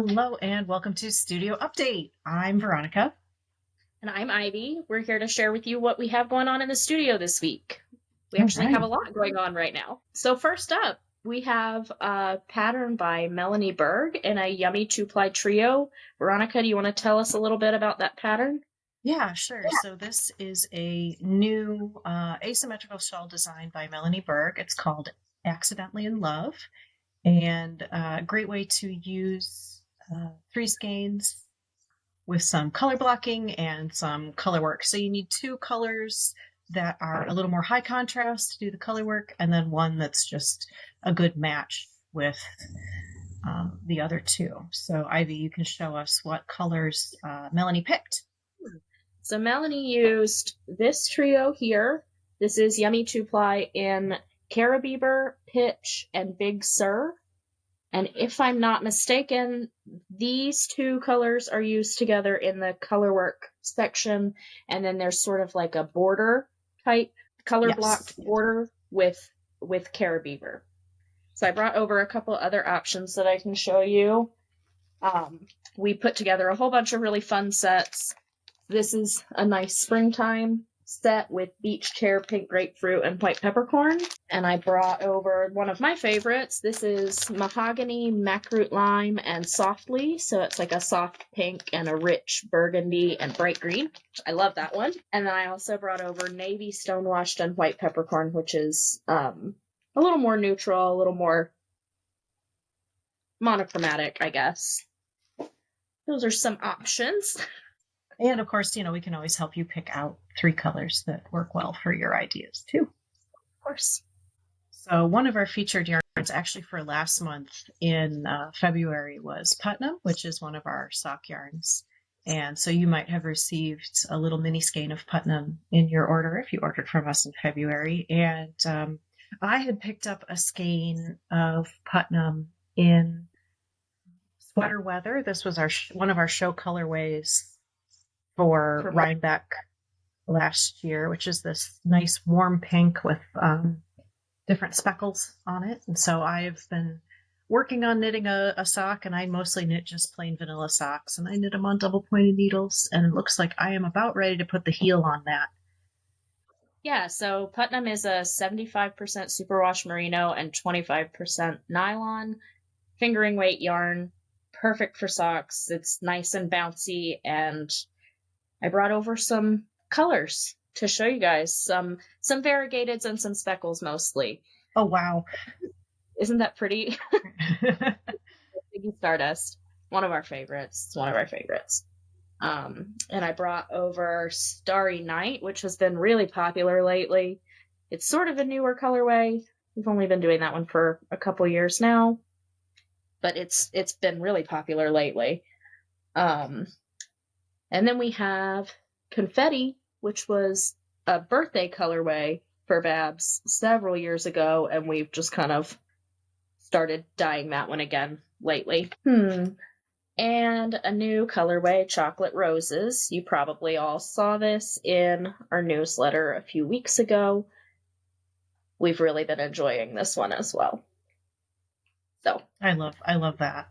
Hello and welcome to Studio Update. I'm Veronica. And I'm Ivy. We're here to share with you what we have going on in the studio this week. We All actually right. have a lot going on right now. So first up, we have a pattern by Melanie Berg in a Yummy 2-ply trio. Veronica, do you want to tell us a little bit about that pattern? Yeah, sure. So this is a new asymmetrical shawl design by Melanie Berg. It's called Accidentally in Love, and a great way to use three skeins with some color blocking and some color work. So you need two colors that are a little more high contrast to do the color work, and then one that's just a good match with the other two. So Ivy, you can show us what colors Melanie picked. So Melanie used this trio here. This is Yummy 2-ply in Carabeber, Pitch, and Big Sur. And if I'm not mistaken, these two colors are used together in the color work section, and then there's sort of like a border type color blocked border with Carabeber. So I brought over a couple other options that I can show you. We put together a whole bunch of really fun sets. This is a nice springtime set with beach chair, pink grapefruit, and white peppercorn. And I brought over one of my favorites. This is mahogany, macaroot lime, and softly. So it's like a soft pink and a rich burgundy and bright green. I love that one. And then I also brought over navy stonewashed and white peppercorn, which is a little more neutral, a little more monochromatic, I guess. Those are some options. And of course, we can always help you pick out three colors that work well for your ideas too. Of course. So one of our featured yarns actually for last month in February was Putnam, which is one of our sock yarns. And so you might have received a little mini skein of Putnam in your order if you ordered from us in February. And I had picked up a skein of Putnam in Sweater Weather. This was one of our show colorways for Rhinebeck last year, which is this nice warm pink with different speckles on it. And so I've been working on knitting a sock, and I mostly knit just plain vanilla socks, and I knit them on double pointed needles, and it looks like I am about ready to put the heel on that. Yeah, so Putnam is a 75% superwash merino and 25% nylon fingering weight yarn, perfect for socks. It's nice and bouncy, and I brought over some colors to show you guys, some variegateds and some speckles mostly. Oh, wow. Isn't that pretty? Ziggy Stardust, one of our favorites. It's one of our favorites. And I brought over Starry Night, which has been really popular lately. It's sort of a newer colorway. We've only been doing that one for a couple years now, but it's been really popular lately. And then we have Confetti, which was a birthday colorway for Babs several years ago, and we've just kind of started dyeing that one again lately. And a new colorway, Chocolate Roses. You probably all saw this in our newsletter a few weeks ago. We've really been enjoying this one as well. So I love that.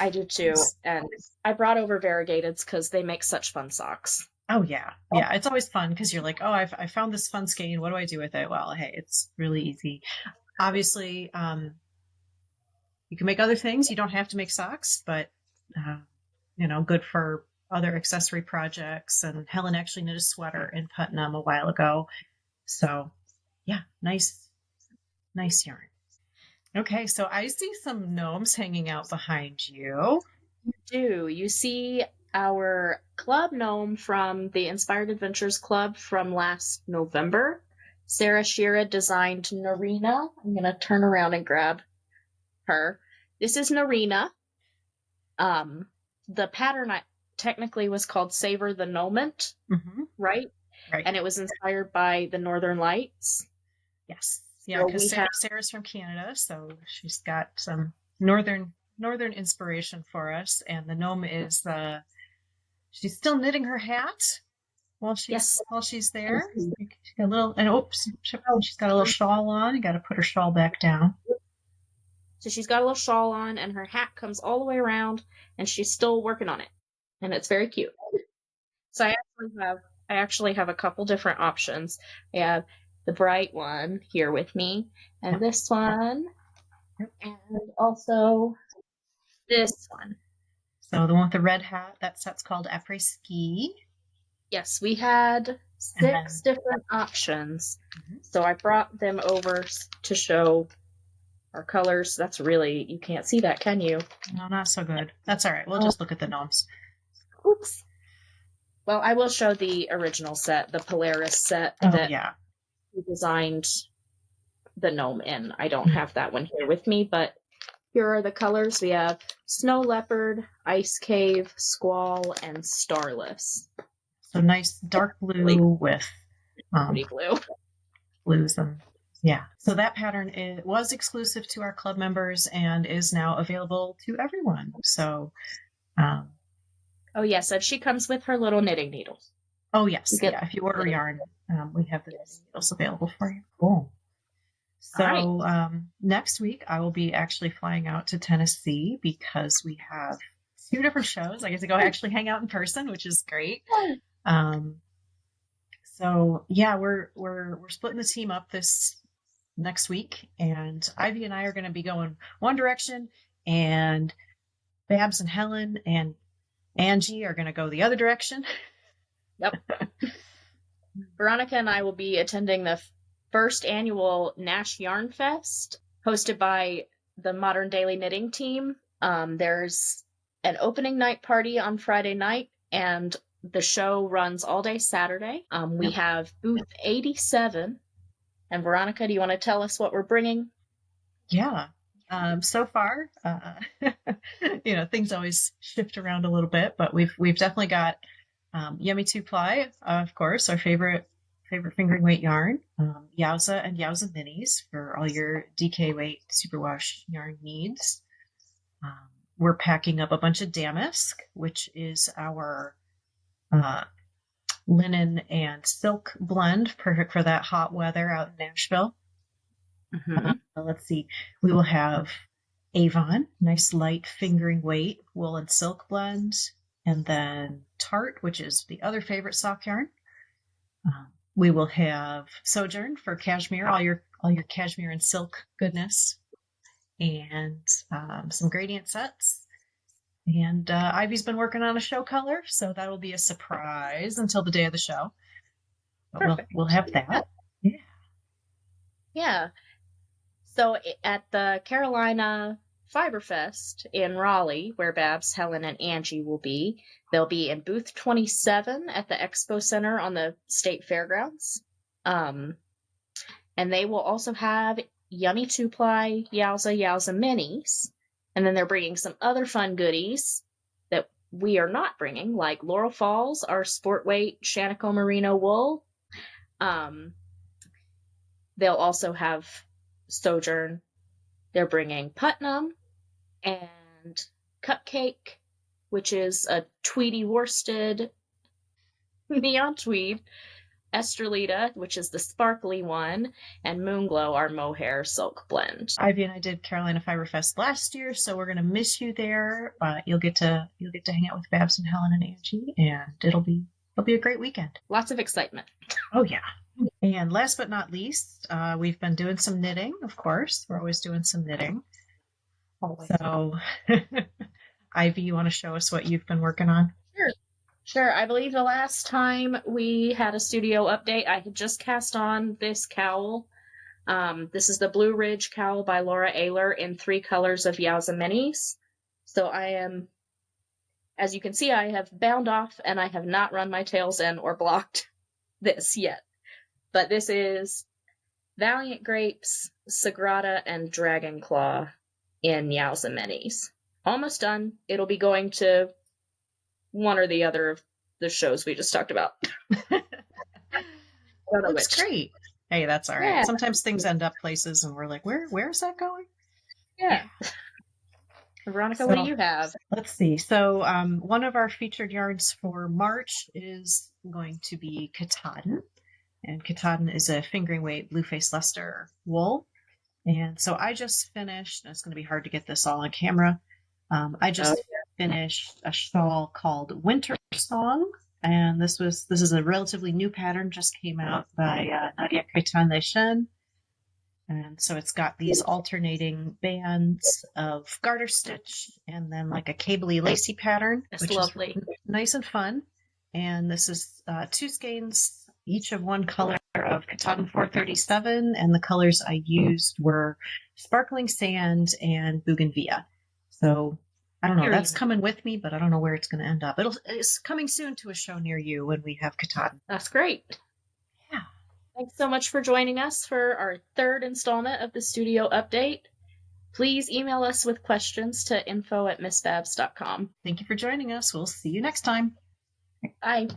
I do too, and I brought over variegateds because they make such fun socks. Oh yeah, it's always fun because you're like, oh, I found this fun skein. What do I do with it? Well, hey, it's really easy. Obviously, you can make other things. You don't have to make socks, but good for other accessory projects. And Helen actually knit a sweater in Putnam a while ago. So yeah, nice yarn. Okay, so I see some gnomes hanging out behind you. You do. You see our club gnome from the Inspired Adventures Club from last November. Sarah Shira designed Narina. I'm going to turn around and grab her. This is Narina. The pattern technically was called Savor the Gnomement, right? Right. And it was inspired by the Northern Lights. Yes. Yeah, because Sarah's from Canada, so she's got some northern inspiration for us. And the gnome is she's still knitting her hat while she's there. She's got a little, and she's got a little shawl on. You got to put her shawl back down. So she's got a little shawl on, and her hat comes all the way around, and she's still working on it, and it's very cute. So I actually have a couple different options. I have the bright one here with me, and this one, and also this one. So the one with the red hat, that set's called après ski. Yes, we had 6 different options. So I brought them over to show our colors. That's really, you can't see that, can you? No, not so good. That's all right. We'll just look at the gnomes. Oops. Well, I will show the original set, the Polaris set that we designed the gnome in. I don't have that one here with me, but here are the colors. We have Snow Leopard, Ice Cave, Squall, and Starless. So nice dark blue with pretty blue. Blues and yeah. So that pattern was exclusive to our club members and is now available to everyone. So oh yes, and she comes with her little knitting needles. Oh yes, yeah. If you order yarn, we have the knitting needles available for you. Cool. So next week I will be actually flying out to Tennessee because we have 2 different shows. I get to go actually hang out in person, which is great. So yeah, we're splitting the team up this next week, and Ivy and I are going to be going one direction, and Babs and Helen and Angie are going to go the other direction. Yep. Veronica and I will be attending the first annual Nash Yarn Fest, hosted by the Modern Daily Knitting team. There's an opening night party on Friday night, and the show runs all day Saturday. We have booth 87. And Veronica, do you want to tell us what we're bringing? Yeah. So far, things always shift around a little bit, but we've definitely got Yummy 2-ply, of course, our favorite fingering weight yarn, Yowza and Yowza minis for all your DK weight superwash yarn needs. We're packing up a bunch of damask, which is our linen and silk blend, perfect for that hot weather out in Nashville. Let's see. We will have Avon, nice light fingering weight wool and silk blend, and then Tarte, which is the other favorite sock yarn. We will have Sojourn for cashmere, all your cashmere and silk goodness, and some gradient sets. And Ivy's been working on a show color, so that'll be a surprise until the day of the show. But we'll have that. Yeah. Yeah. So at the Carolina Fiber Fest in Raleigh, where Babs, Helen, and Angie will be, they'll be in booth 27 at the Expo Center on the State Fairgrounds. And they will also have Yummy 2-ply Yowza minis. And then they're bringing some other fun goodies that we are not bringing, like Laurel Falls, our sport weight Shanico Merino wool. They'll also have Sojourn. They're bringing Putnam and Cupcake, which is a tweedy worsted neon tweed. Estrelita, which is the sparkly one, and Moonglow, our mohair silk blend. Ivy and I did Carolina Fiber Fest last year, so we're gonna miss you there. You'll get to hang out with Babs and Helen and Angie, and it'll be a great weekend. Lots of excitement. Oh yeah. And last but not least, we've been doing some knitting, of course. We're always doing some knitting. Always. So, Ivy, you want to show us what you've been working on? Sure. I believe the last time we had a studio update, I had just cast on this cowl. This is the Blue Ridge cowl by Laura Ayler in 3 colors of Yowza minis. So I am, as you can see, I have bound off and I have not run my tails in or blocked this yet. But this is Valiant Grapes, Sagrada, and Dragonclaw in Yowza minis. Almost done. It'll be going to one or the other of the shows we just talked about. That's great. Hey, that's all right. Yeah. Sometimes things end up places and we're like, where is that going? Yeah. Veronica, what do you have? Let's see. So one of our featured yarns for March is going to be Katahdin. And Katahdin is a fingering weight blue face Leicester wool. And so I just finished, and it's going to be hard to get this all on camera. I just finished a shawl called Winter Song, and this is a relatively new pattern, just came out by Nadia Cretan Shen. And so it's got these alternating bands of garter stitch and then like a cabley lacy pattern, That's lovely. is nice and fun. And this is 2 skeins, each of one color of Katahdin 437, and the colors I used were Sparkling Sand and Bougainvillea. So I don't know, that's coming with me, but I don't know where it's going to end up. It's coming soon to a show near you when we have Katahdin. That's great. Yeah. Thanks so much for joining us for our 3rd installment of the studio update. Please email us with questions to info@missbabs.com. Thank you for joining us. We'll see you next time. Bye.